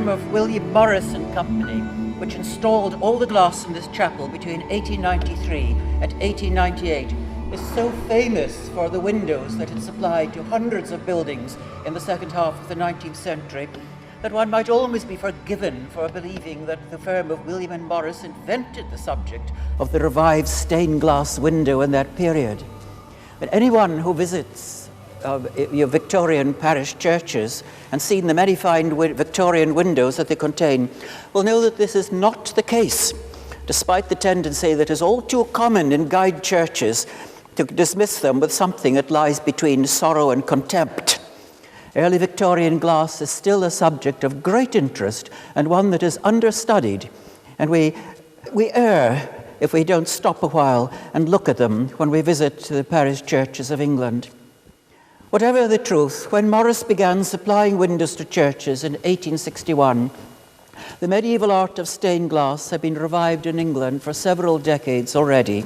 firm of William Morris and Company, which installed all the glass in this chapel between 1893 and 1898, is so famous for the windows that it supplied to hundreds of buildings in the second half of the 19th century that one might almost be forgiven for believing that the firm of William and Morris invented the subject of the revived stained glass window in that period. But anyone who visits your Victorian parish churches and seen the many fine Victorian windows that they contain will know that this is not the case, despite the tendency that is all too common in guide churches to dismiss them with something that lies between sorrow and contempt. Early Victorian glass is still a subject of great interest and one that is understudied, and we err if we don't stop a while and look at them when we visit the parish churches of England. Whatever the truth, when Morris began supplying windows to churches in 1861, the medieval art of stained glass had been revived in England for several decades already.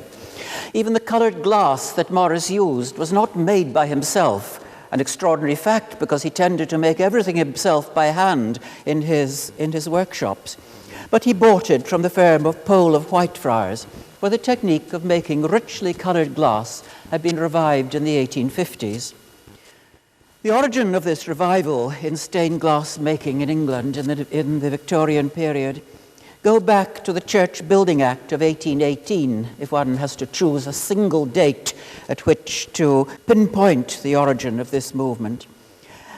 Even the coloured glass that Morris used was not made by himself, an extraordinary fact because he tended to make everything himself by hand in his workshops. But he bought it from the firm of Pole of Whitefriars, where the technique of making richly coloured glass had been revived in the 1850s. The origin of this revival in stained glass making in England in the Victorian period go back to the Church Building Act of 1818, if one has to choose a single date at which to pinpoint the origin of this movement.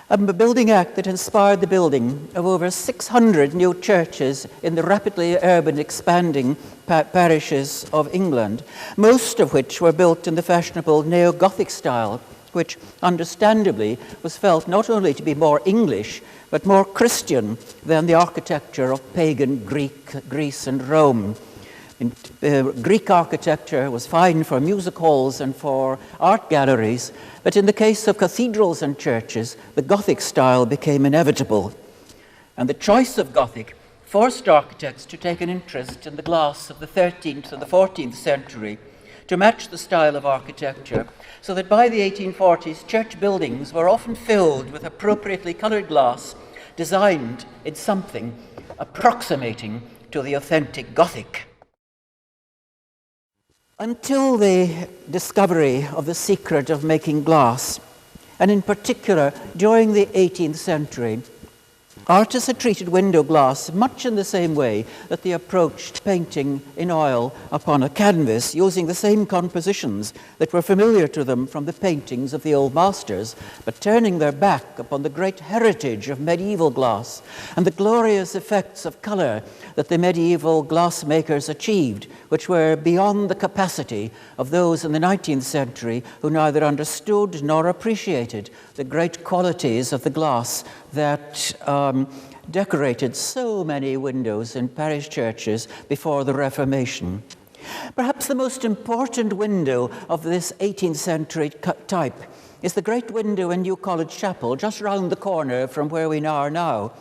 A building act that inspired the building of over 600 new churches in the rapidly urban expanding parishes of England, most of which were built in the fashionable neo-Gothic style, which understandably was felt not only to be more English, but more Christian than the architecture of pagan Greece and Rome. Greek architecture was fine for music halls and for art galleries, but in the case of cathedrals and churches, the Gothic style became inevitable. And the choice of Gothic forced architects to take an interest in the glass of the 13th and the 14th century to match the style of architecture, so that by the 1840s, church buildings were often filled with appropriately coloured glass designed in something approximating to the authentic Gothic. Until the discovery of the secret of making glass, and in particular during the 18th century, artists had treated window glass much in the same way that they approached painting in oil upon a canvas, using the same compositions that were familiar to them from the paintings of the old masters, but turning their back upon the great heritage of medieval glass and the glorious effects of colour that the medieval glassmakers achieved, which were beyond the capacity of those in the 19th century who neither understood nor appreciated the great qualities of the glass that decorated so many windows in parish churches before the Reformation. Perhaps the most important window of this 18th century type is the great window in New College Chapel, just round the corner from where we are now,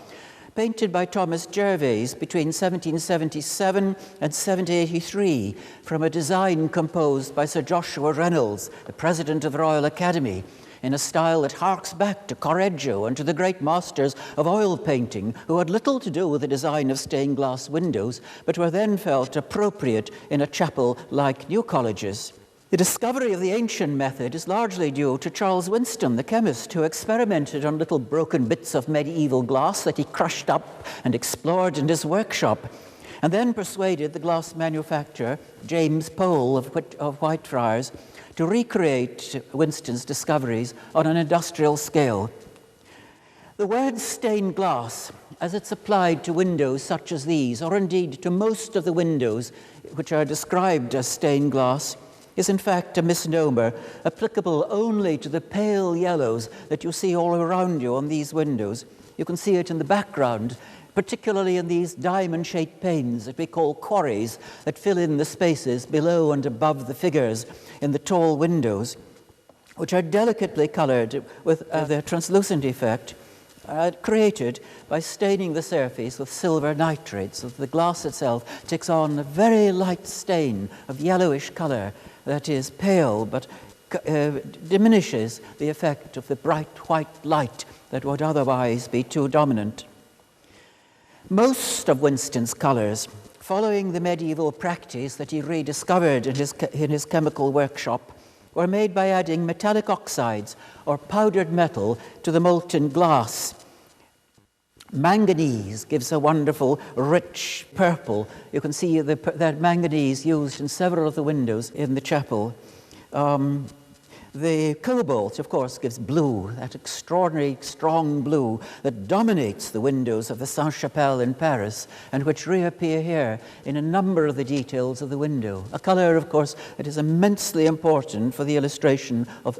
painted by Thomas Gervase between 1777 and 1783 from a design composed by Sir Joshua Reynolds, the president of the Royal Academy, in a style that harks back to Correggio and to the great masters of oil painting who had little to do with the design of stained glass windows, but were then felt appropriate in a chapel like New College's. The discovery of the ancient method is largely due to Charles Winston, the chemist, who experimented on little broken bits of medieval glass that he crushed up and explored in his workshop, and then persuaded the glass manufacturer, James Pole of Whitefriars, to recreate Winston's discoveries on an industrial scale. The word stained glass, as it's applied to windows such as these, or indeed to most of the windows which are described as stained glass, is in fact a misnomer, applicable only to the pale yellows that you see all around you on these windows. You can see it in the background, particularly in these diamond-shaped panes that we call quarries that fill in the spaces below and above the figures in the tall windows, which are delicately coloured with their translucent effect, created by staining the surface with silver nitrate, so that the glass itself takes on a very light stain of yellowish colour that is pale but diminishes the effect of the bright white light that would otherwise be too dominant. Most of Winston's colours, following the medieval practice that he rediscovered in his chemical workshop, were made by adding metallic oxides or powdered metal to the molten glass. Manganese gives a wonderful, rich purple. You can see that manganese used in several of the windows in the chapel. The cobalt, of course, gives blue, that extraordinary strong blue that dominates the windows of the Sainte-Chapelle in Paris and which reappear here in a number of the details of the window. A colour, of course, that is immensely important for the illustration of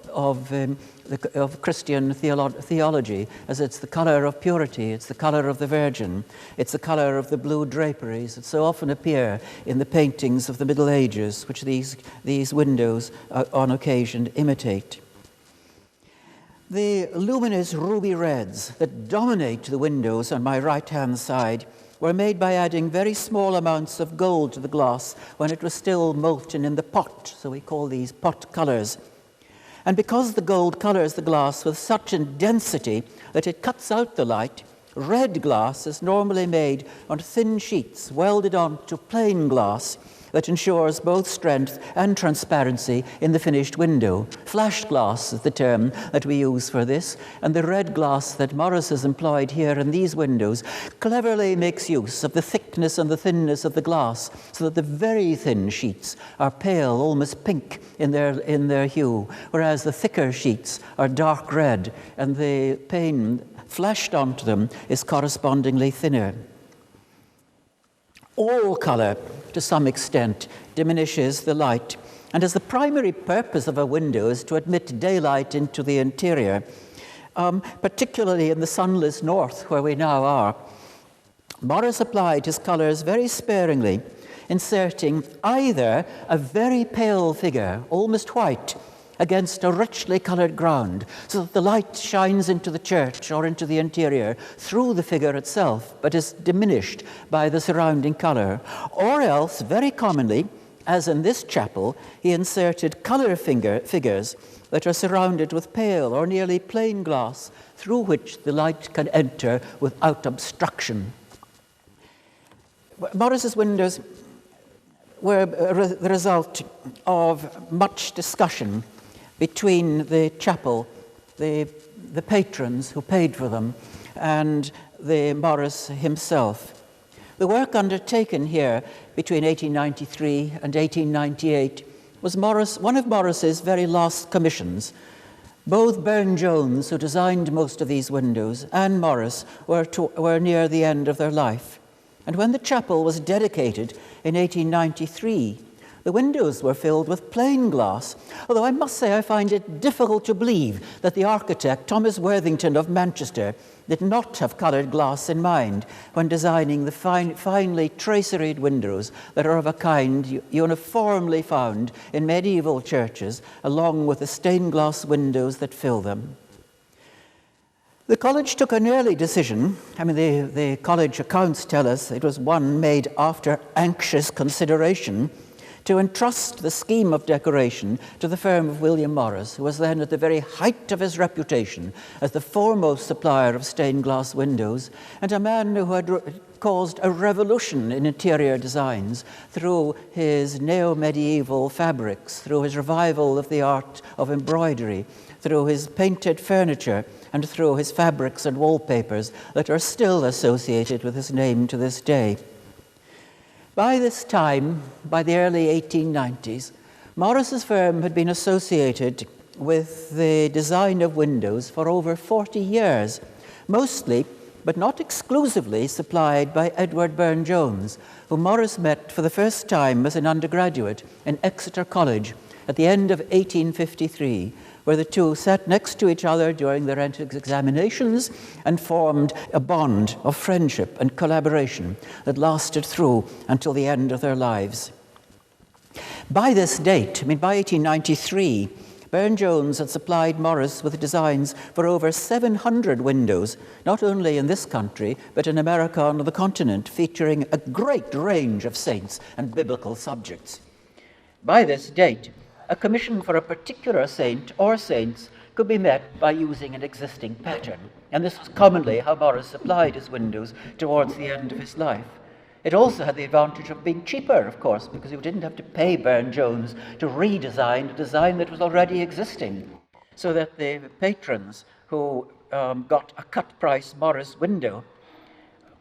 Christian theology, as it's the colour of purity, it's the colour of the Virgin, it's the colour of the blue draperies that so often appear in the paintings of the Middle Ages, which these windows on occasion imitate. The luminous ruby reds that dominate the windows on my right-hand side were made by adding very small amounts of gold to the glass when it was still molten in the pot, so we call these pot colours. And because the gold colours the glass with such intensity that it cuts out the light, red glass is normally made on thin sheets welded onto plain glass that ensures both strength and transparency in the finished window. Flash glass is the term that we use for this, and the red glass that Morris has employed here in these windows cleverly makes use of the thickness and the thinness of the glass so that the very thin sheets are pale, almost pink in their hue, whereas the thicker sheets are dark red, and the pane flashed onto them is correspondingly thinner. All colour, to some extent, diminishes the light, and as the primary purpose of a window is to admit daylight into the interior, particularly in the sunless north where we now are, Morris applied his colours very sparingly, inserting either a very pale figure, almost white, against a richly coloured ground, so that the light shines into the church or into the interior through the figure itself, but is diminished by the surrounding colour. Or else, very commonly, as in this chapel, he inserted colour figures that are surrounded with pale or nearly plain glass, through which the light can enter without obstruction. Morris's windows were the result of much discussion between the chapel, the patrons who paid for them, and the Morris himself. The work undertaken here between 1893 and 1898 was one of Morris's very last commissions. Both Burne-Jones, who designed most of these windows, and Morris were near the end of their life. And when the chapel was dedicated in 1893, the windows were filled with plain glass, although I must say I find it difficult to believe that the architect, Thomas Worthington of Manchester, did not have coloured glass in mind when designing the finely traceried windows that are of a kind uniformly found in medieval churches, along with the stained glass windows that fill them. The college took an early decision. I mean, the college accounts tell us it was one made after anxious consideration, to entrust the scheme of decoration to the firm of William Morris, who was then at the very height of his reputation as the foremost supplier of stained glass windows, and a man who had caused a revolution in interior designs through his neo-medieval fabrics, through his revival of the art of embroidery, through his painted furniture, and through his fabrics and wallpapers that are still associated with his name to this day. By this time, by the early 1890s, Morris's firm had been associated with the design of windows for over 40 years, mostly, but not exclusively, supplied by Edward Burne-Jones, whom Morris met for the first time as an undergraduate in Exeter College at the end of 1853, where the two sat next to each other during their entrance examinations and formed a bond of friendship and collaboration that lasted through until the end of their lives. By this date, by 1893, Burne-Jones had supplied Morris with designs for over 700 windows, not only in this country, but in America and on the continent, featuring a great range of saints and biblical subjects. By this date, a commission for a particular saint or saints could be met by using an existing pattern. And this was commonly how Morris applied his windows towards the end of his life. It also had the advantage of being cheaper, of course, because you didn't have to pay Burne-Jones to redesign a design that was already existing, so that the patrons who got a cut-price Morris window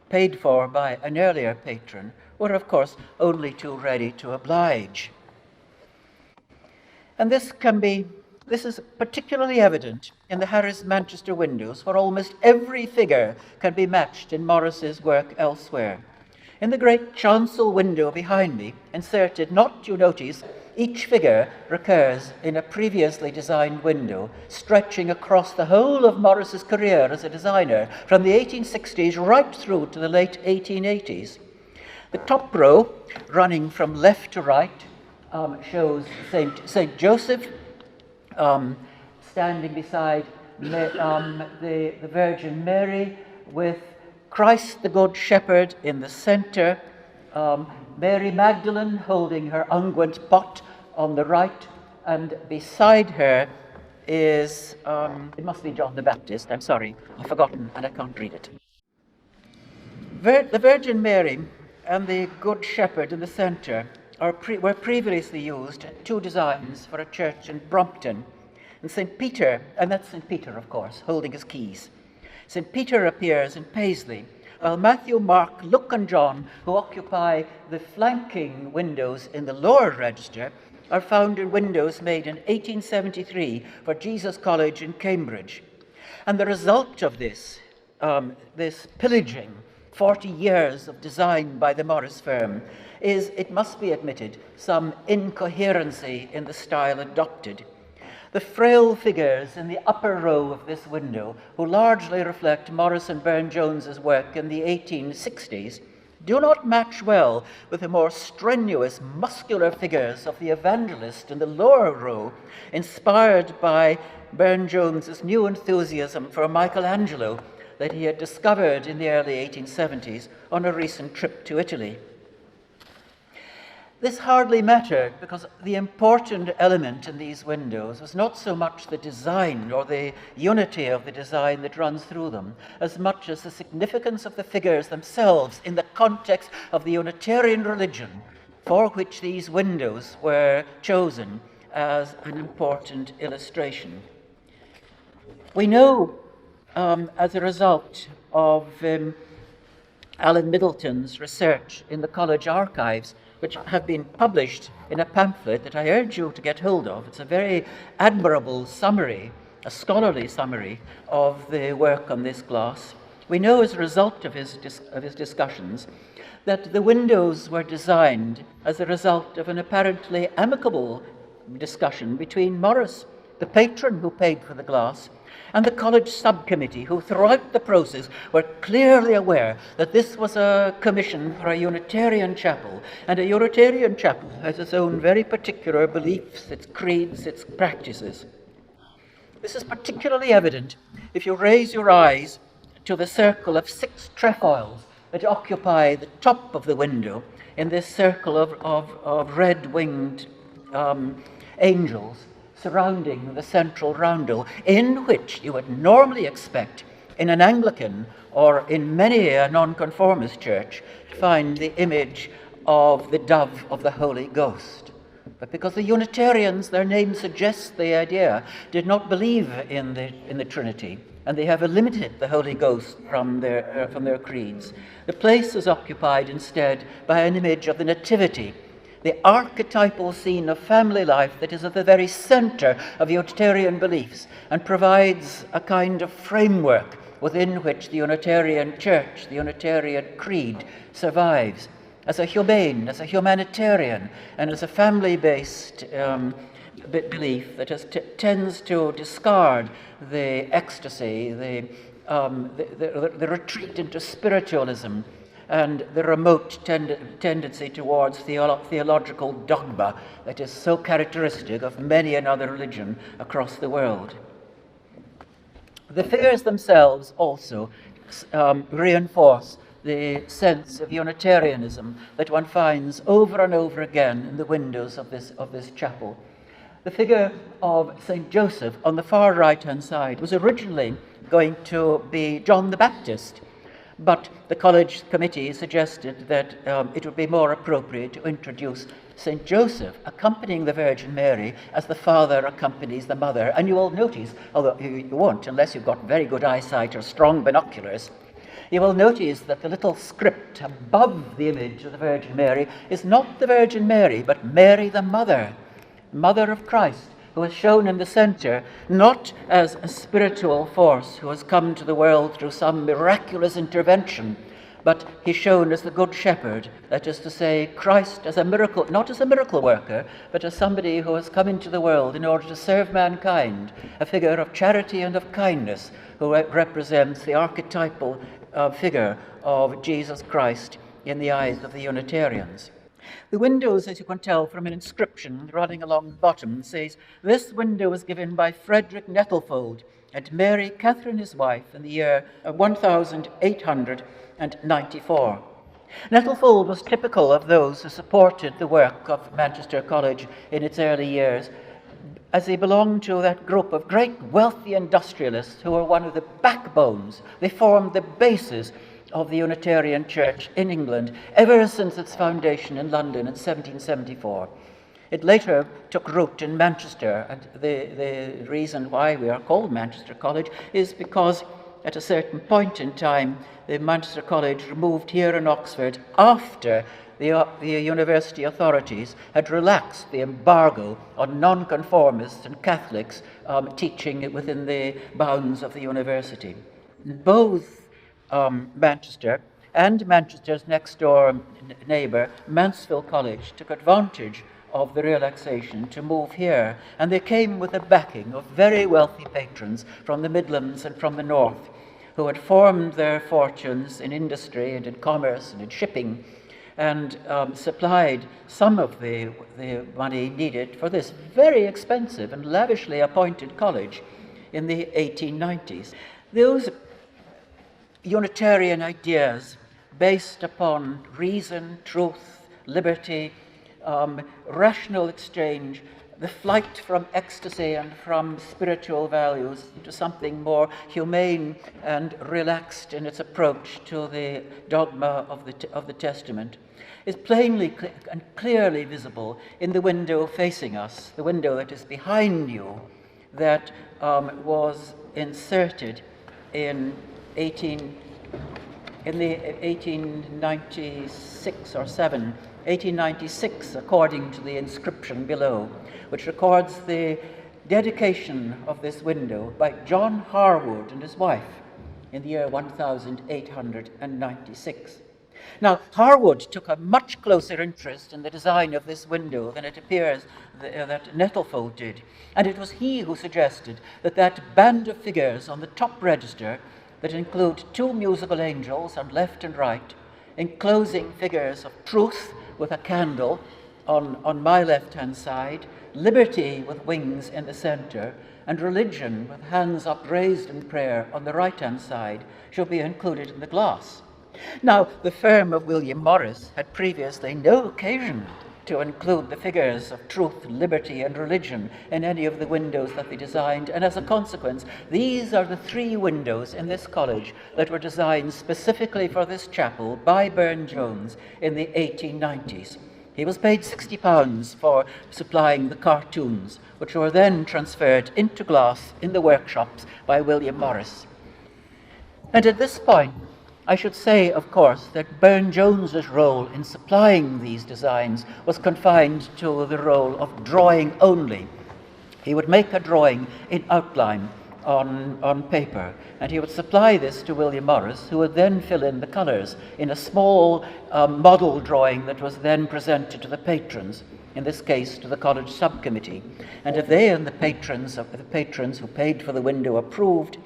paid for by an earlier patron were, of course, only too ready to oblige. And this is particularly evident in the Harris Manchester windows, where almost every figure can be matched in Morris's work elsewhere. In the great chancel window behind me, inserted, not, you notice, each figure recurs in a previously designed window, stretching across the whole of Morris's career as a designer, from the 1860s right through to the late 1880s. The top row, running from left to right, shows Saint Joseph standing beside the Virgin Mary, with Christ the Good Shepherd in the center, Mary Magdalene holding her unguent pot on the right, and beside her is, it must be John the Baptist, I'm sorry, I've forgotten and I can't read it. The Virgin Mary and the Good Shepherd in the center were previously used, two designs for a church in Brompton. And St. Peter, and that's St. Peter, of course, holding his keys. St. Peter appears in Paisley, while Matthew, Mark, Luke, and John, who occupy the flanking windows in the lower register, are found in windows made in 1873 for Jesus College in Cambridge. And the result of this pillaging, 40 years of design by the Morris firm, is, it must be admitted, some incoherency in the style adopted. The frail figures in the upper row of this window, who largely reflect Morris and Burne-Jones's work in the 1860s, do not match well with the more strenuous, muscular figures of the evangelist in the lower row, inspired by Burne-Jones's new enthusiasm for Michelangelo that he had discovered in the early 1870s on a recent trip to Italy. This hardly mattered, because the important element in these windows was not so much the design or the unity of the design that runs through them, as much as the significance of the figures themselves in the context of the Unitarian religion, for which these windows were chosen as an important illustration. We know, as a result of Alan Middleton's research in the college archives, which have been published in a pamphlet that I urge you to get hold of. It's a very admirable summary, a scholarly summary of the work on this glass. We know as a result of his discussions that the windows were designed as a result of an apparently amicable discussion between Morris, the patron who paid for the glass, and the college subcommittee, who throughout the process were clearly aware that this was a commission for a Unitarian chapel, and a Unitarian chapel has its own very particular beliefs, its creeds, its practices. This is particularly evident if you raise your eyes to the circle of 6 trefoils that occupy the top of the window in this circle of red-winged angels surrounding the central roundel, in which you would normally expect, in an Anglican or in many a nonconformist church, to find the image of the dove of the Holy Ghost. But because the Unitarians, their name suggests the idea, did not believe in the Trinity, and they have eliminated the Holy Ghost from their creeds, the place is occupied instead by an image of the Nativity, the archetypal scene of family life that is at the very center of Unitarian beliefs and provides a kind of framework within which the Unitarian Church, the Unitarian Creed, survives as a humane, as a humanitarian, and as a family-based belief that tends to discard the ecstasy, the retreat into spiritualism, and the remote tendency towards theological dogma that is so characteristic of many another religion across the world. The figures themselves also reinforce the sense of Unitarianism that one finds over and over again in the windows of this chapel. The figure of St. Joseph on the far right-hand side was originally going to be John the Baptist, but the college committee suggested that it would be more appropriate to introduce St. Joseph accompanying the Virgin Mary as the father accompanies the mother. And you will notice, although you won't unless you've got very good eyesight or strong binoculars, you will notice that the little script above the image of the Virgin Mary is not the Virgin Mary, but Mary the Mother, Mother of Christ, who is shown in the center, not as a spiritual force who has come to the world through some miraculous intervention, but he's shown as the Good Shepherd, that is to say, Christ as a miracle, not as a miracle worker, but as somebody who has come into the world in order to serve mankind, a figure of charity and of kindness, who represents the archetypal figure of Jesus Christ in the eyes of the Unitarians. The windows, as you can tell from an inscription running along the bottom, says, "This window was given by Frederick Nettlefold and Mary Catherine his wife in the year 1894. Nettlefold was typical of those who supported the work of Manchester College in its early years, as they belonged to that group of great wealthy industrialists who were one of the backbones. They formed the basis of the Unitarian Church in England ever since its foundation in London in 1774. It later took root in Manchester, and the reason why we are called Manchester College is because at a certain point in time, the Manchester College removed here in Oxford after the university authorities had relaxed the embargo on nonconformists and Catholics teaching within the bounds of the university. Both Manchester and Manchester's next door neighbour, Mansfield College, took advantage of the relaxation to move here, and they came with the backing of very wealthy patrons from the Midlands and from the north, who had formed their fortunes in industry and in commerce and in shipping, and supplied some of the money needed for this very expensive and lavishly appointed college in the 1890s. Those Unitarian ideas based upon reason, truth, liberty, rational exchange, the flight from ecstasy and from spiritual values into something more humane and relaxed in its approach to the dogma of the Testament, is plainly and clearly visible in the window facing us, the window that is behind you, that was inserted in the 1896 or 1896, according to the inscription below, which records the dedication of this window by John Harwood and his wife in the year 1896. Now, Harwood took a much closer interest in the design of this window than it appears that Nettlefold did, and it was he who suggested that band of figures on the top register that include two musical angels on left and right, enclosing figures of truth with a candle on my left-hand side, liberty with wings in the center, and religion with hands upraised in prayer on the right-hand side should be included in the glass. Now, the firm of William Morris had previously no occasion to include the figures of truth, liberty, and religion in any of the windows that they designed, and as a consequence, these are the three windows in this college that were designed specifically for this chapel by Burne-Jones in the 1890s. He was paid £60 for supplying the cartoons, which were then transferred into glass in the workshops by William Morris. And at this point, I should say, of course, that Burne-Jones's role in supplying these designs was confined to the role of drawing only. He would make a drawing in outline on paper, and he would supply this to William Morris, who would then fill in the colours in a small model drawing that was then presented to the patrons, in this case to the college subcommittee. And if they and the patrons who paid for the window approved,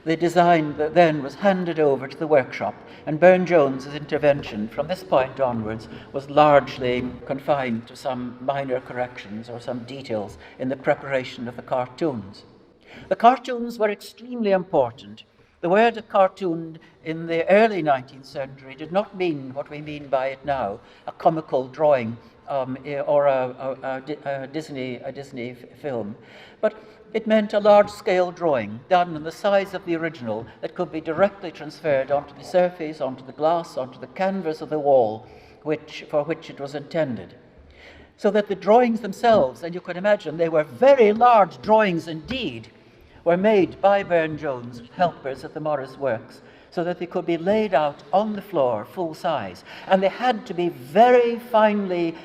the design then was handed over to the workshop, and Burne-Jones's intervention from this point onwards was largely confined to some minor corrections or some details in the preparation of the cartoons. The cartoons were extremely important. The word cartoon in the early 19th century did not mean what we mean by it now, a comical drawing or a Disney film, but it meant a large-scale drawing done in the size of the original that could be directly transferred onto the surface, onto the glass, onto the canvas of the wall, for which it was intended. So that the drawings themselves, and you can imagine they were very large drawings indeed, were made by Burne-Jones, helpers at the Morris Works, so that they could be laid out on the floor full size. And they had to be very finely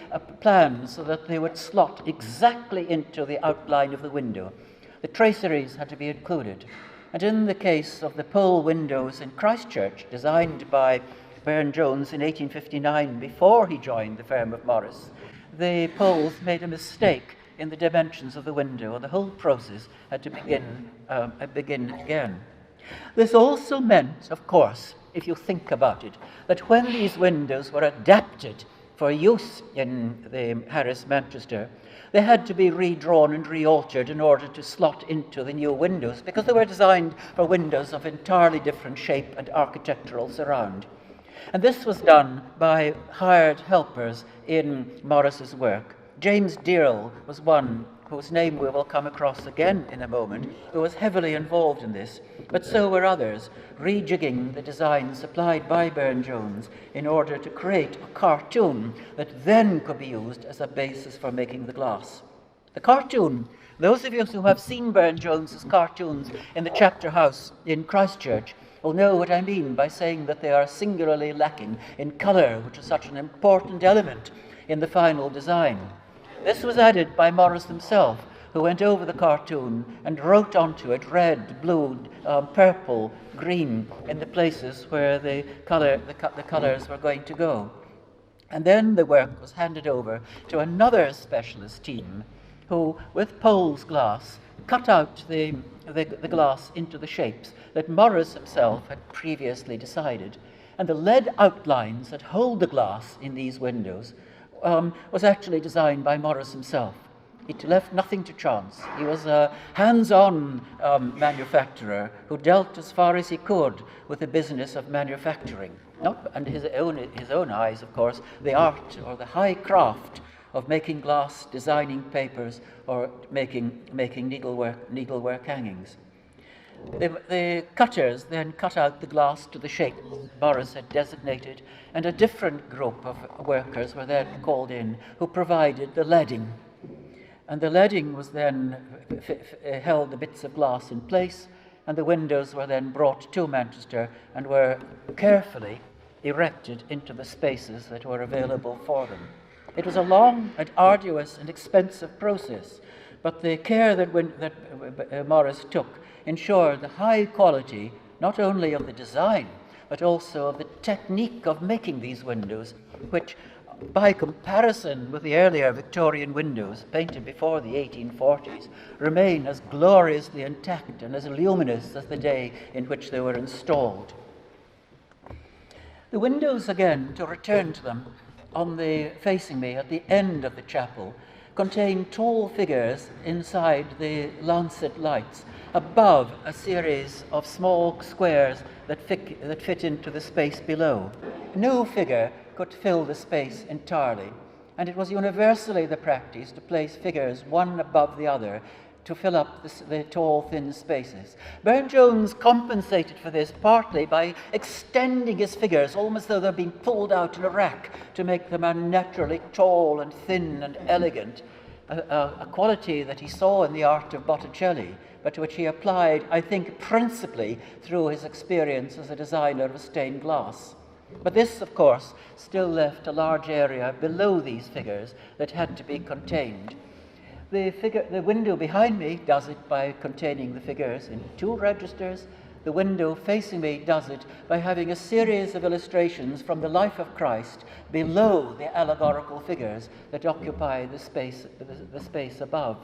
planned so that they would slot exactly into the outline of the window. The traceries had to be included. And in the case of the pole windows in Christchurch, designed by Burne-Jones in 1859, before he joined the firm of Morris, the poles made a mistake in the dimensions of the window, and the whole process had to begin again. This also meant, of course, if you think about it, that when these windows were adapted for use in the Harris Manchester, they had to be redrawn and realtered in order to slot into the new windows, because they were designed for windows of entirely different shape and architectural surround. And this was done by hired helpers in Morris's work. James Dearle was one whose name we will come across again in a moment, who was heavily involved in this, but so were others, rejigging the design supplied by Burne-Jones in order to create a cartoon that then could be used as a basis for making the glass. The cartoon, those of you who have seen Burne-Jones's cartoons in the chapter house in Christchurch will know what I mean by saying that they are singularly lacking in colour, which is such an important element in the final design. This was added by Morris himself, who went over the cartoon and wrote onto it red, blue, purple, green in the places where the colours were going to go. And then the work was handed over to another specialist team who, with Pole's glass, cut out the glass into the shapes that Morris himself had previously decided. And the lead outlines that hold the glass in these windows was actually designed by Morris himself. It left nothing to chance. He was a hands-on manufacturer who dealt as far as he could with the business of manufacturing. And his own eyes, of course, the art or the high craft of making glass, designing papers, or making needlework hangings. The cutters then cut out the glass to the shape Morris had designated, and a different group of workers were then called in who provided the leading. And the leading was then held the bits of glass in place, and the windows were then brought to Manchester and were carefully erected into the spaces that were available for them. It was a long and arduous and expensive process, but the care that Morris took ensured the high quality not only of the design, but also of the technique of making these windows, which, by comparison with the earlier Victorian windows painted before the 1840s, remain as gloriously intact and as luminous as the day in which they were installed. The windows, again, to return to them, facing me at the end of the chapel, contain tall figures inside the lancet lights, above a series of small squares that fit into the space below. No figure could fill the space entirely, and it was universally the practice to place figures one above the other to fill up the tall, thin spaces. Burne-Jones compensated for this partly by extending his figures, almost though they'd been pulled out in a rack, to make them unnaturally tall and thin and elegant, a quality that he saw in the art of Botticelli, but which he applied, I think, principally through his experience as a designer of stained glass. But this, of course, still left a large area below these figures that had to be contained. The window behind me does it by containing the figures in 2 registers. The window facing me does it by having a series of illustrations from the life of Christ below the allegorical figures that occupy the space above.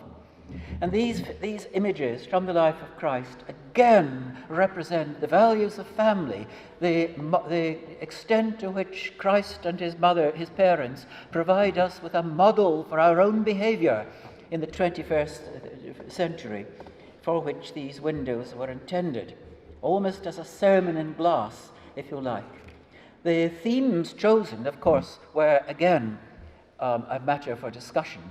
And these images from the life of Christ again represent the values of family, the extent to which Christ and his mother, his parents, provide us with a model for our own behavior in the 21st century, for which these windows were intended, almost as a sermon in glass, if you like. The themes chosen, of course, were again a matter for discussion.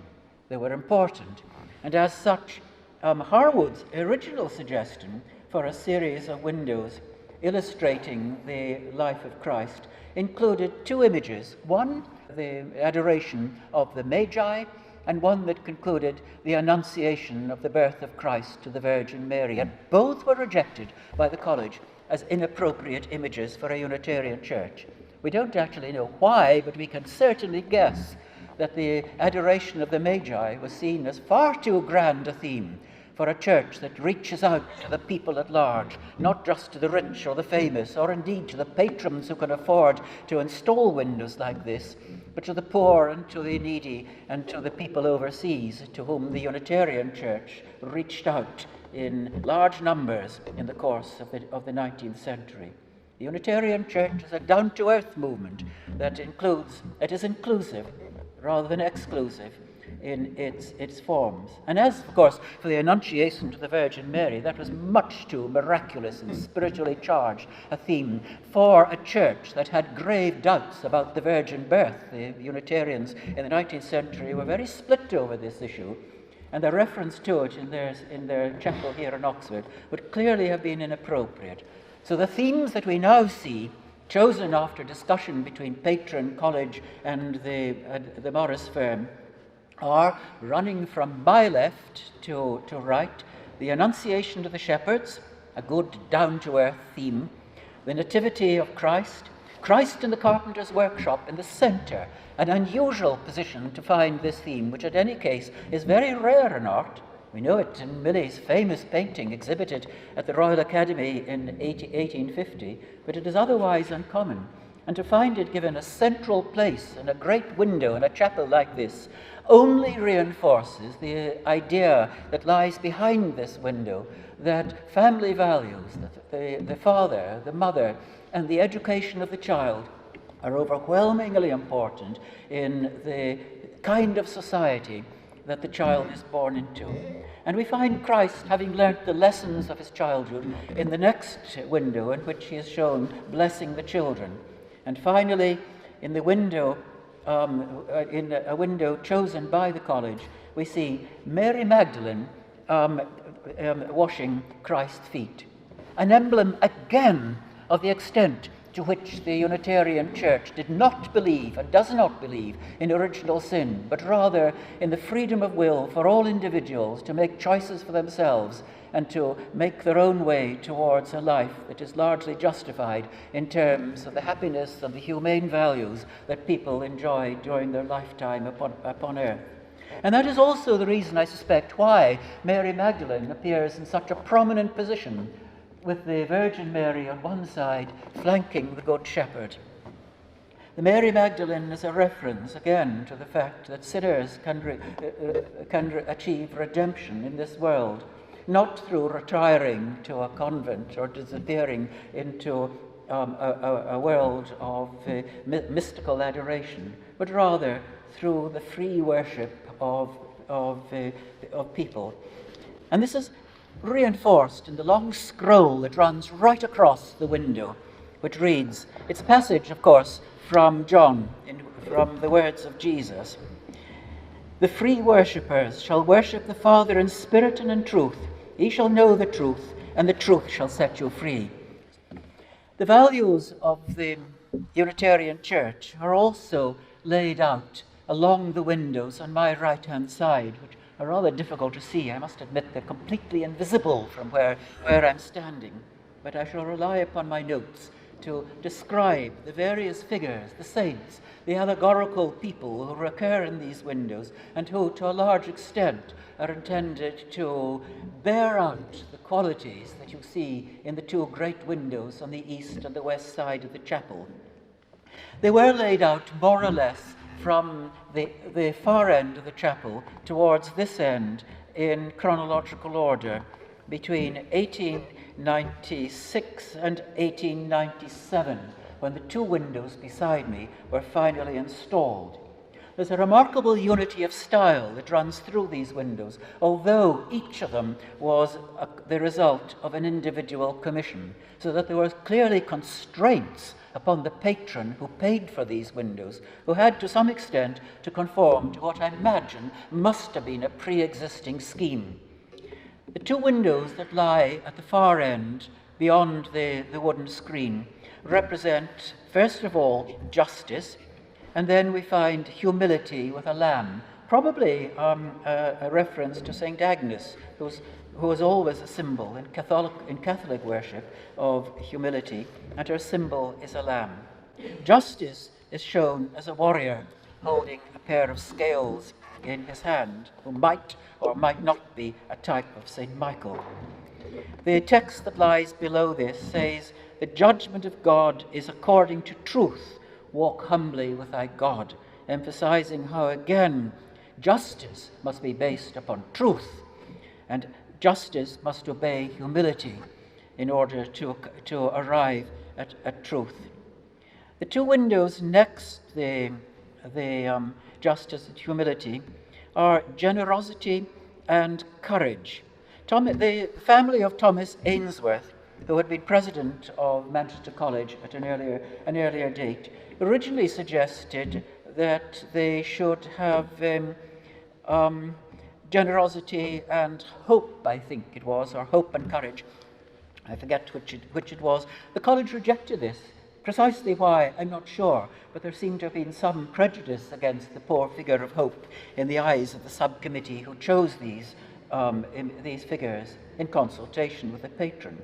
They were important. And as such, Harwood's original suggestion for a series of windows illustrating the life of Christ included two images. One, the adoration of the Magi, and one that concluded the Annunciation of the birth of Christ to the Virgin Mary. And both were rejected by the college as inappropriate images for a Unitarian church. We don't actually know why, but we can certainly guess that the adoration of the Magi was seen as far too grand a theme for a church that reaches out to the people at large, not just to the rich or the famous, or indeed to the patrons who can afford to install windows like this, but to the poor and to the needy and to the people overseas, to whom the Unitarian Church reached out in large numbers in the course of the 19th century. The Unitarian Church is a down-to-earth movement that is inclusive rather than exclusive in its forms. And as, of course, for the Annunciation to the Virgin Mary, that was much too miraculous and spiritually charged a theme for a church that had grave doubts about the virgin birth. The Unitarians in the 19th century were very split over this issue, and the reference to it in their chapel here in Oxford would clearly have been inappropriate. So the themes that we now see, chosen after discussion between patron, college, and the Morris firm, are, running from my left to right, the Annunciation to the shepherds, a good down-to-earth theme, the Nativity of Christ, Christ in the carpenter's workshop in the centre, an unusual position to find this theme, which at any case is very rare in art. We know it in Millie's famous painting exhibited at the Royal Academy in 1850, but it is otherwise uncommon. And to find it given a central place in a great window in a chapel like this only reinforces the idea that lies behind this window, that family values, that the father, the mother, and the education of the child are overwhelmingly important in the kind of society that the child is born into. And we find Christ having learnt the lessons of his childhood in the next window, in which he is shown blessing the children. And finally, in the window, in a window chosen by the college, we see Mary Magdalene washing Christ's feet, an emblem again of the extent to which the Unitarian Church did not believe and does not believe in original sin, but rather in the freedom of will for all individuals to make choices for themselves and to make their own way towards a life that is largely justified in terms of the happiness and the humane values that people enjoy during their lifetime upon earth. And that is also the reason, I suspect, why Mary Magdalene appears in such a prominent position, with the Virgin Mary on one side flanking the Good Shepherd. The Mary Magdalene is a reference, again, to the fact that sinners can achieve redemption in this world, not through retiring to a convent or disappearing into a world of mystical adoration, but rather through the free worship of people. And this is reinforced in the long scroll that runs right across the window, which reads, it's passage, of course, from John, from the words of Jesus. The free worshippers shall worship the Father in spirit and in truth. Ye shall know the truth, and the truth shall set you free. The values of the Unitarian Church are also laid out along the windows on my right-hand side, which are rather difficult to see. I must admit they're completely invisible from where I'm standing, but I shall rely upon my notes to describe the various figures, the saints, the allegorical people who recur in these windows, and who, to a large extent, are intended to bear out the qualities that you see in the two great windows on the east and the west side of the chapel. They were laid out more or less from the far end of the chapel towards this end in chronological order between 1896 and 1897, when the two windows beside me were finally installed. There's a remarkable unity of style that runs through these windows, although each of them was the result of an individual commission, so that there were clearly constraints upon the patron who paid for these windows, who had to some extent to conform to what I imagine must have been a pre-existing scheme. The two windows that lie at the far end, beyond the wooden screen, represent, first of all, justice, and then we find humility with a lamb, probably a reference to St. Agnes, who was always a symbol in Catholic worship of humility, and her symbol is a lamb. Justice is shown as a warrior holding a pair of scales in his hand, who might or might not be a type of St. Michael. The text that lies below this says, "The judgment of God is according to truth. Walk humbly with thy God," emphasizing how, again, justice must be based upon truth, and justice must obey humility in order to arrive at truth. The two windows next the justice and humility are generosity and courage. The family of Thomas Ainsworth, who had been president of Manchester College at an earlier date, originally suggested that they should have generosity and hope, I think it was, or hope and courage. I forget which it was. The college rejected this. Precisely why, I'm not sure, but there seemed to have been some prejudice against the poor figure of hope in the eyes of the subcommittee who chose these figures in consultation with the patron.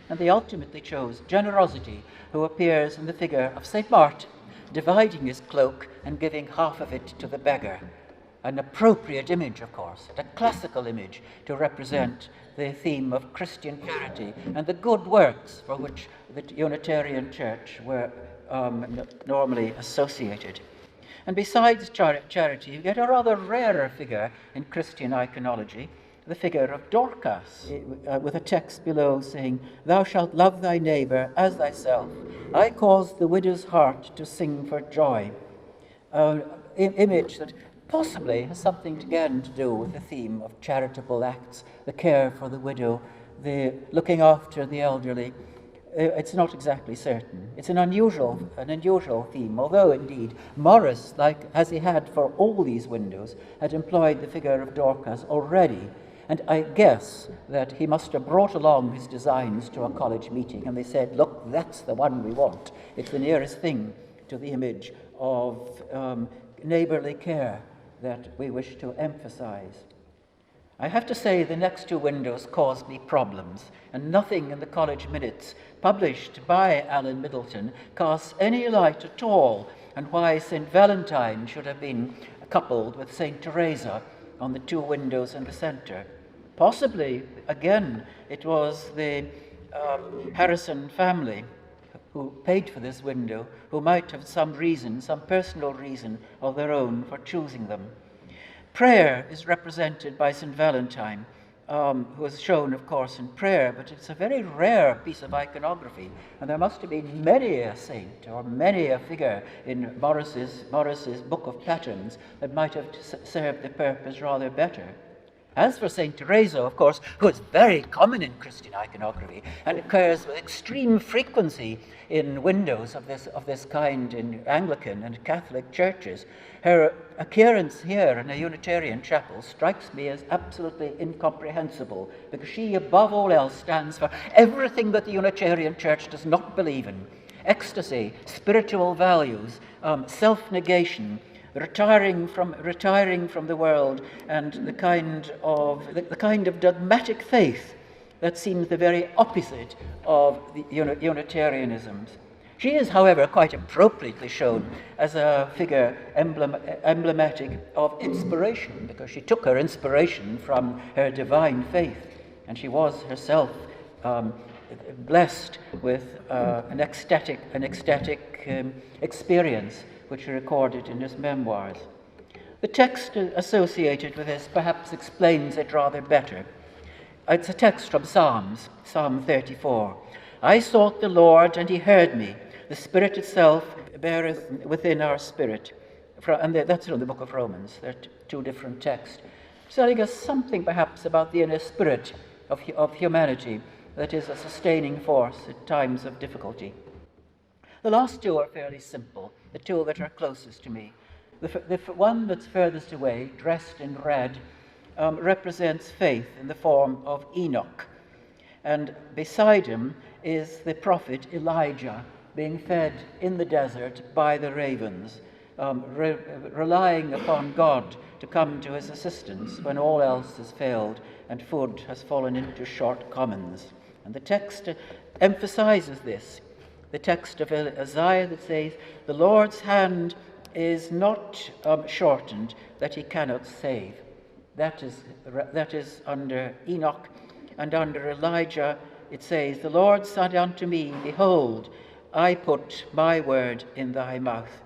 And they ultimately chose generosity, who appears in the figure of St. Martin, dividing his cloak and giving half of it to the beggar. An appropriate image, of course, a classical image to represent the theme of Christian charity and the good works for which the Unitarian Church were normally associated. And besides charity, you get a rather rarer figure in Christian iconology, the figure of Dorcas, with a text below saying, "Thou shalt love thy neighbour as thyself. I caused the widow's heart to sing for joy." Image that possibly has something again to do with the theme of charitable acts, the care for the widow, the looking after the elderly. It's not exactly certain. It's an unusual theme, although indeed Morris, as he had for all these windows, had employed the figure of Dorcas already. And I guess that he must have brought along his designs to a college meeting, and they said, "Look, that's the one we want. It's the nearest thing to the image of neighbourly care that we wish to emphasize." I have to say the next two windows caused me problems, and nothing in the college minutes published by Alan Middleton casts any light at all on why St. Valentine should have been coupled with St. Teresa on the two windows in the centre. Possibly, again, it was the Harrison family who paid for this window, who might have some personal reason of their own for choosing them. Prayer is represented by St. Valentine, who is shown, of course, in prayer, but it's a very rare piece of iconography, and there must have been many a saint or many a figure in Morris's book of patterns that might have served the purpose rather better. As for St. Teresa, of course, who is very common in Christian iconography and occurs with extreme frequency in windows of this kind in Anglican and Catholic churches, her appearance here in a Unitarian chapel strikes me as absolutely incomprehensible, because she, above all else, stands for everything that the Unitarian Church does not believe in: ecstasy, spiritual values, self-negation, retiring from the world, and the kind of dogmatic faith that seems the very opposite of the Unitarianisms. She is, however, quite appropriately shown as a figure emblematic of inspiration, because she took her inspiration from her divine faith, and she was herself blessed with an ecstatic experience, which he recorded in his memoirs. The text associated with this perhaps explains it rather better. It's a text from Psalm 34. "I sought the Lord, and he heard me. The Spirit itself beareth within our spirit, That's from the book of Romans. They're two different texts, telling us something perhaps about the inner spirit of humanity that is a sustaining force at times of difficulty. The last two are fairly simple, the two that are closest to me. The one that's furthest away, dressed in red, represents faith in the form of Enoch. And beside him is the prophet Elijah, being fed in the desert by the ravens, relying upon God to come to his assistance when all else has failed and food has fallen into short commons. And the text emphasizes this. The text of Isaiah that says, "The Lord's hand is not shortened, that he cannot save." That is under Enoch. And under Elijah it says, "The Lord said unto me, Behold, I put my word in thy mouth."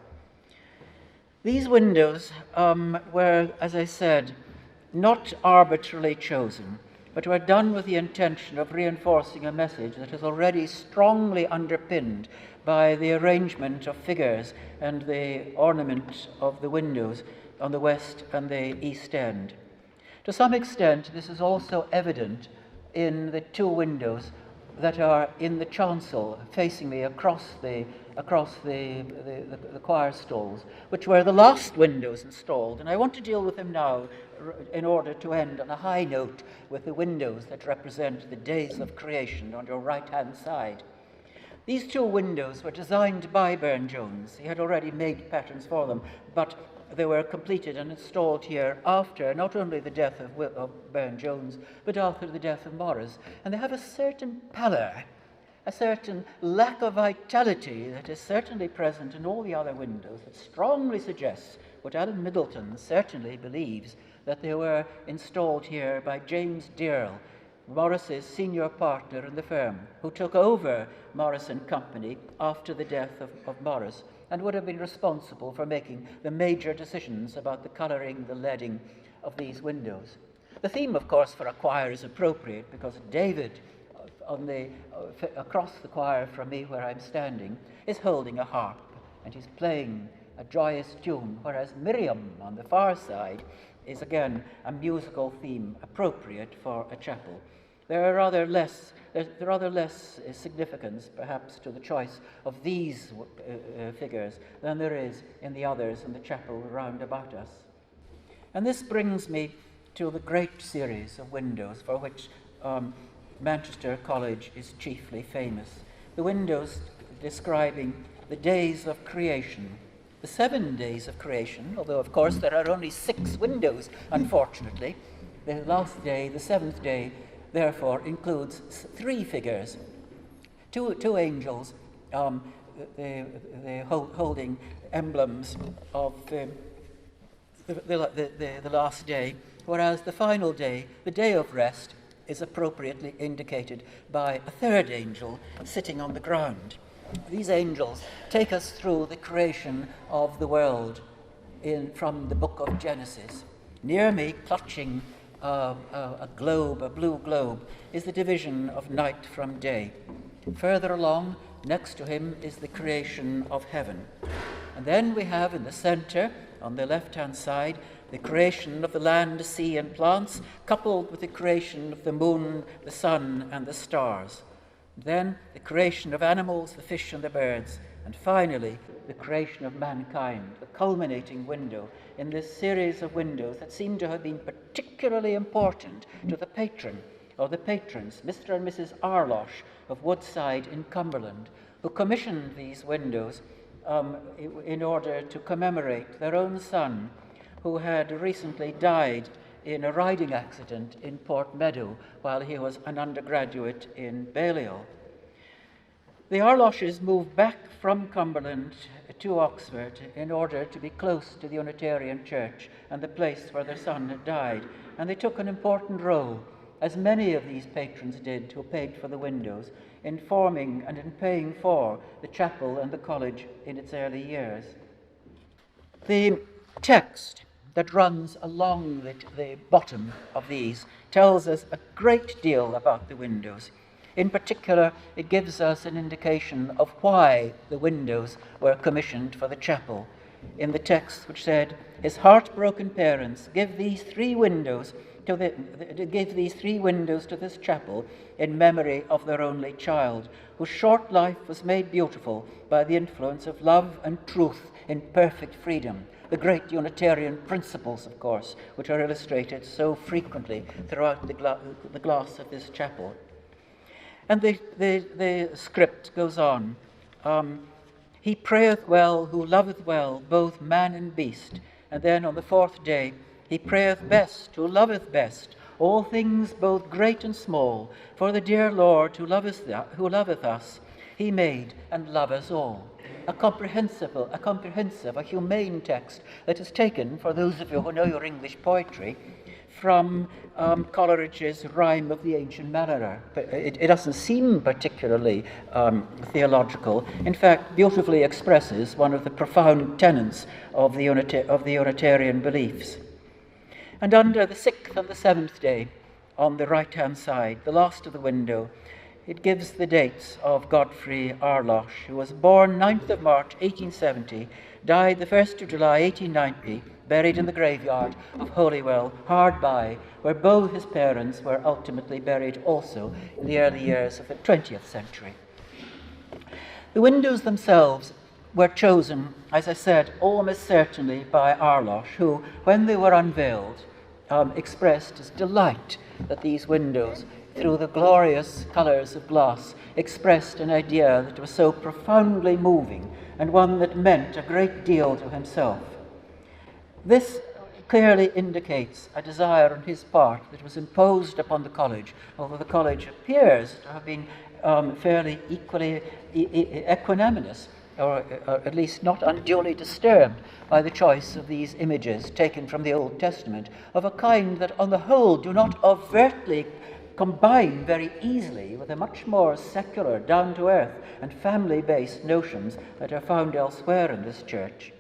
These windows were, as I said, not arbitrarily chosen, but were done with the intention of reinforcing a message that is already strongly underpinned by the arrangement of figures and the ornament of the windows on the west and the east end. To some extent, this is also evident in the two windows that are in the chancel facing me across the choir stalls, which were the last windows installed. And I want to deal with them now in order to end on a high note with the windows that represent the days of creation on your right-hand side. These two windows were designed by Burne-Jones. He had already made patterns for them, but they were completed and installed here after not only the death of Burne-Jones, but after the death of Morris. And they have a certain pallor, a certain lack of vitality that is certainly present in all the other windows that strongly suggests what Alan Middleton certainly believes, that they were installed here by James Dearle, Morris's senior partner in the firm, who took over Morris and Company after the death of Morris and would have been responsible for making the major decisions about the colouring, the leading of these windows. The theme, of course, for a choir is appropriate because David, across the choir from me where I'm standing, is holding a harp and he's playing a joyous tune, whereas Miriam on the far side is again a musical theme appropriate for a chapel. There's rather less significance, perhaps, to the choice of these figures than there is in the others in the chapel round about us. And this brings me to the great series of windows for which Manchester College is chiefly famous. The windows describing the days of creation, the 7 days of creation, although of course there are only 6 windows, unfortunately. The last day, the 7th day, therefore includes 3 figures, two angels holding emblems of the last day, whereas the final day, the day of rest, is appropriately indicated by a 3rd angel sitting on the ground. These angels take us through the creation of the world from the book of Genesis. Near me, clutching a blue globe, is the division of night from day. Further along, next to him, is the creation of heaven. And then we have in the center, on the left-hand side, the creation of the land, sea, and plants, coupled with the creation of the moon, the sun, and the stars. Then the creation of animals, the fish, and the birds. And finally, the creation of mankind, the culminating window in this series of windows that seem to have been particularly important to the patron or the patrons, Mr. and Mrs. Arlosh of Woodside in Cumberland, who commissioned these windows in order to commemorate their own son, who had recently died in a riding accident in Port Meadow while he was an undergraduate in Balliol. The Arloshes moved back from Cumberland to Oxford in order to be close to the Unitarian Church and the place where their son had died, and they took an important role, as many of these patrons did who paid for the windows, in forming and in paying for the chapel and the college in its early years. The text that runs along the bottom of these tells us a great deal about the windows. In particular, it gives us an indication of why the windows were commissioned for the chapel. in the text which said, his heartbroken parents give these three windows to this chapel in memory of their only child, whose short life was made beautiful by the influence of love and truth in perfect freedom. The great Unitarian principles, of course, which are illustrated so frequently throughout the glass of this chapel. And the script goes on. He prayeth well who loveth well both man and beast. And then on the fourth day, he prayeth best who loveth best all things both great and small. For the dear Lord who loveth us, he made and love us all. A comprehensive, a humane text that is taken, for those of you who know your English poetry, from Coleridge's Rhyme of the Ancient Mariner. But it doesn't seem particularly theological. In fact, beautifully expresses one of the profound tenets of the Unitarian beliefs. And under the sixth and the seventh day, on the right-hand side, the last of the window, it gives the dates of Godfrey Arloche, who was born 9th of March 1870, died the 1st of July 1890, buried in the graveyard of Holywell, hard by, where both his parents were ultimately buried also in the early years of the 20th century. The windows themselves were chosen, as I said, almost certainly by Arloche, who, when they were unveiled, expressed his delight that these windows, through the glorious colours of glass, expressed an idea that was so profoundly moving and one that meant a great deal to himself. This clearly indicates a desire on his part that was imposed upon the college, although the college appears to have been fairly equally equanimous, or at least not unduly disturbed by the choice of these images taken from the Old Testament, of a kind that on the whole do not overtly combine very easily with the much more secular, down-to-earth and family-based notions that are found elsewhere in this church.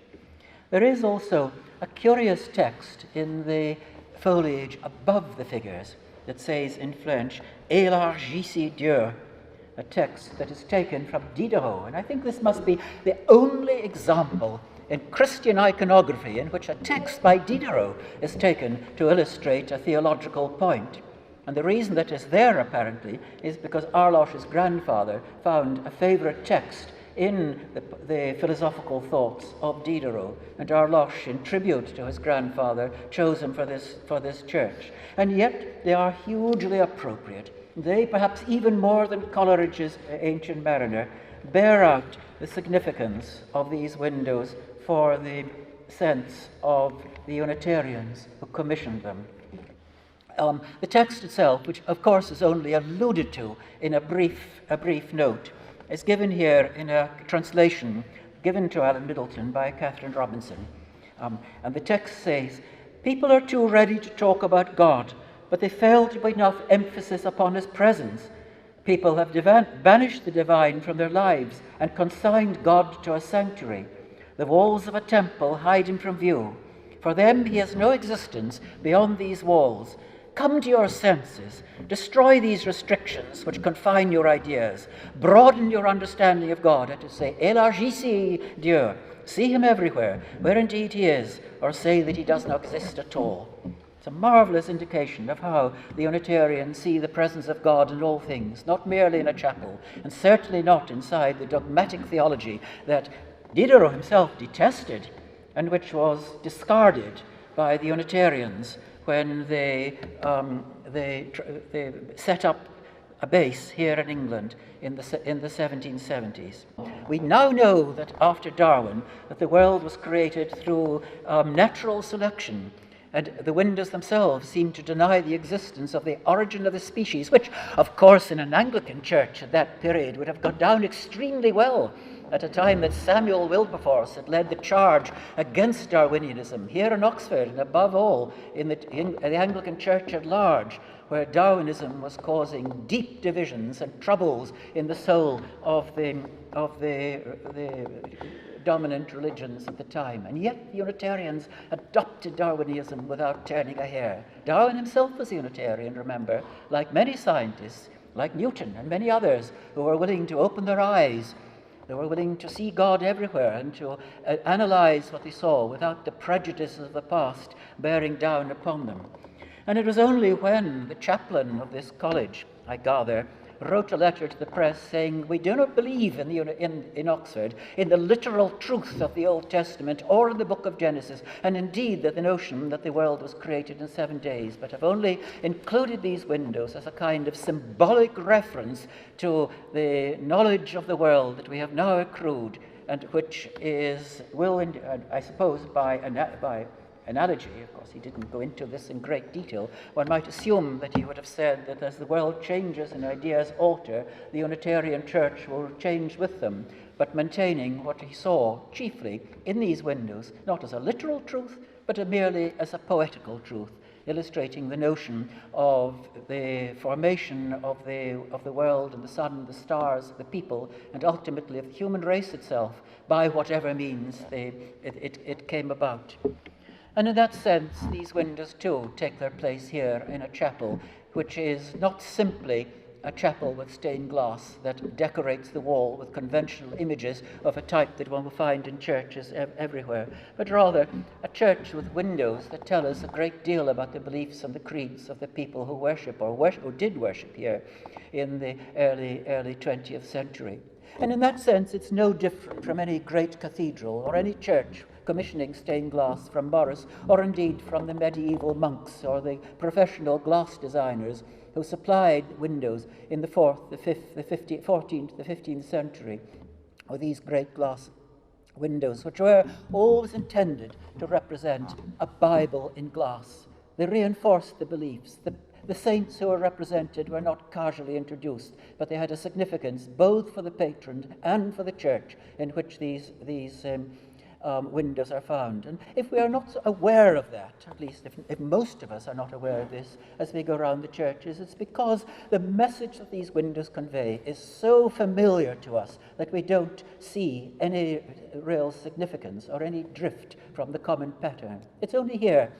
There is also a curious text in the foliage above the figures that says in French, "Élargissez Dieu," a text that is taken from Diderot. And I think this must be the only example in Christian iconography in which a text by Diderot is taken to illustrate a theological point. And the reason that is there, apparently, is because Arloche's grandfather found a favourite text in the philosophical thoughts of Diderot, and Arloche, in tribute to his grandfather, chose him for this church. And yet they are hugely appropriate. They, perhaps even more than Coleridge's Ancient Mariner, bear out the significance of these windows for the sense of the Unitarians who commissioned them. The text itself, which of course is only alluded to in a brief note, is given here in a translation given to Alan Middleton by Catherine Robinson. And the text says, "People are too ready to talk about God, but they fail to put enough emphasis upon his presence. People have banished the divine from their lives and consigned God to a sanctuary. The walls of a temple hide him from view. For them he has no existence beyond these walls. Come to your senses, destroy these restrictions which confine your ideas, broaden your understanding of God," that is to say, "Élargissez Dieu," see him everywhere, where indeed he is, or say that he does not exist at all. It's a marvellous indication of how the Unitarians see the presence of God in all things, not merely in a chapel, and certainly not inside the dogmatic theology that Diderot himself detested, and which was discarded by the Unitarians when they set up a base here in England in the 1770s. We now know that after Darwin, that the world was created through natural selection, and the windows themselves seem to deny the existence of the origin of the species, which, of course, in an Anglican church at that period would have gone down extremely well at a time that Samuel Wilberforce had led the charge against Darwinianism here in Oxford, and above all in the Anglican Church at large, where Darwinism was causing deep divisions and troubles in the soul of the dominant religions at the time. And yet the Unitarians adopted Darwinism without turning a hair. Darwin himself was a Unitarian, remember, like many scientists, like Newton and many others who were willing to open their eyes They were willing to see God everywhere and to analyze what they saw without the prejudices of the past bearing down upon them. And it was only when the chaplain of this college, I gather, wrote a letter to the press saying, we do not believe in Oxford in the literal truth of the Old Testament or in the book of Genesis, and indeed that the notion that the world was created in 7 days, but have only included these windows as a kind of symbolic reference to the knowledge of the world that we have now accrued, and which I suppose by analogy, of course he didn't go into this in great detail, one might assume that he would have said that as the world changes and ideas alter, the Unitarian Church will change with them, but maintaining what he saw chiefly in these windows, not as a literal truth, but merely as a poetical truth, illustrating the notion of the formation of the world and the sun, the stars, the people, and ultimately of the human race itself, by whatever means it came about. And in that sense, these windows too take their place here in a chapel, which is not simply a chapel with stained glass that decorates the wall with conventional images of a type that one will find in churches everywhere, but rather a church with windows that tell us a great deal about the beliefs and the creeds of the people who worship or did worship here in the early 20th century. And in that sense, it's no different from any great cathedral or any church commissioning stained glass from Morris, or indeed from the medieval monks or the professional glass designers who supplied windows in the 4th, the 5th, the 14th, the 15th century, with these great glass windows, which were always intended to represent a Bible in glass. They reinforced the beliefs. The saints who were represented were not casually introduced, but they had a significance both for the patron and for the church in which these windows are found. And if we are not aware of that, at least if most of us are not aware of this as we go around the churches, it's because the message that these windows convey is so familiar to us that we don't see any real significance or any drift from the common pattern. It's only here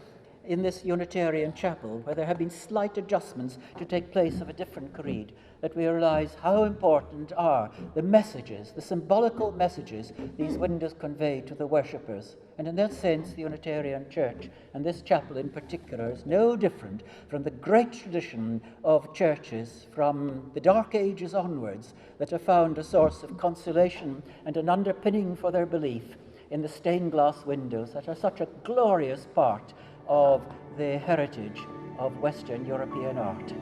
in this Unitarian chapel, where there have been slight adjustments to take place of a different creed, that we realize how important are the messages, the symbolical messages these windows convey to the worshippers. And in that sense, the Unitarian Church, and this chapel in particular, is no different from the great tradition of churches from the Dark Ages onwards that have found a source of consolation and an underpinning for their belief in the stained glass windows that are such a glorious part of the heritage of Western European art.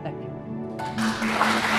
Thank you.